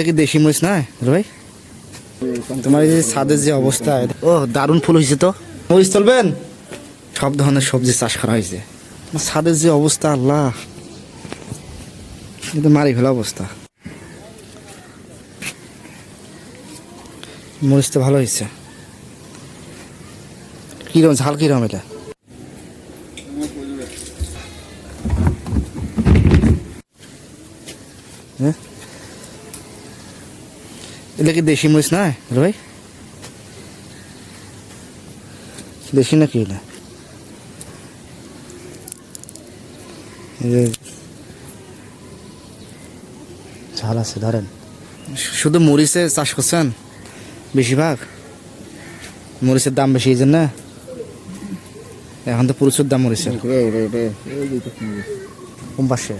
কি দেশি মরিচ না ভাই? তোমার এই যে ছাদের যে অবস্থা, ও দারুণ ফুল হয়েছে তো। মরিচ তুলবেন? সব ধরনের সবজি চাষ করা হয়েছে। ছাদের যে অবস্থা, আল্লাহ, কিন্তু মারি ফেলা অবস্থা। মরিচ তো ভালো হয়েছে। কিরম ঝাল, কিরম এটা? হ্যাঁ, এটা কি দেশি মরিচ না ভাই? দেশি নাকি এটা? ঝাল আছে ধরেন। শুধু মরিচে চাষ করছেন বেশিরভাগ? মরিচের দাম বেশি এই জন্য? এখন তো প্রচুর দাম মরিচের। কোন পাশে?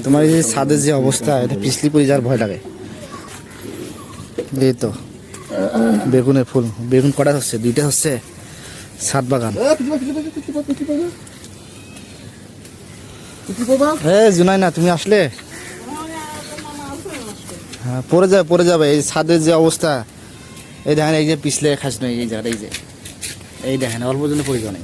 তোমার এই যে ছাদের যে অবস্থা, এটা পিছলি পড়ে যাওয়ার ভয় লাগে। এই তো বেগুনের ফুল। বেগুন কটা হচ্ছে? দুইটা হচ্ছে। ছাদ বাগান। জুনাই না, তুমি আসলে? হ্যাঁ, পড়ে যাবে। এই ছাদের যে অবস্থা, এই দেখেন, এই যে পিছলে খাস নয়, এই জায়গাটা, এই দেখেন অল্প জন্য পড়ে যাবে।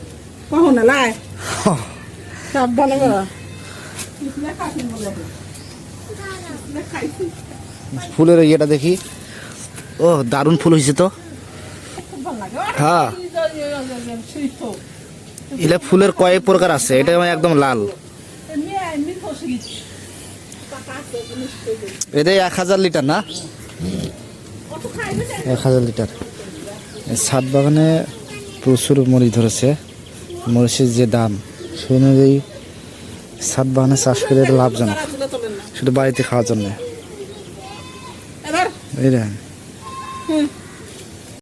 ফুলের ইয়েটা দেখি, ও দারুণ ফুল হয়েছে তো। হ্যাঁ, এটা ফুলের কয়েক প্রকার আছে। এটা একদম লাল। এটা 1000 লিটার না? 1000 লিটার। ছাদ বাগানে প্রচুর মরিচ ধরেছে। মরিচের যে দাম, সেই অনুযায়ী ছাদ বাগানে চাষ করে এটা লাভজনক, শুধু বাড়িতে খাওয়ার জন্য। এই দেখেন।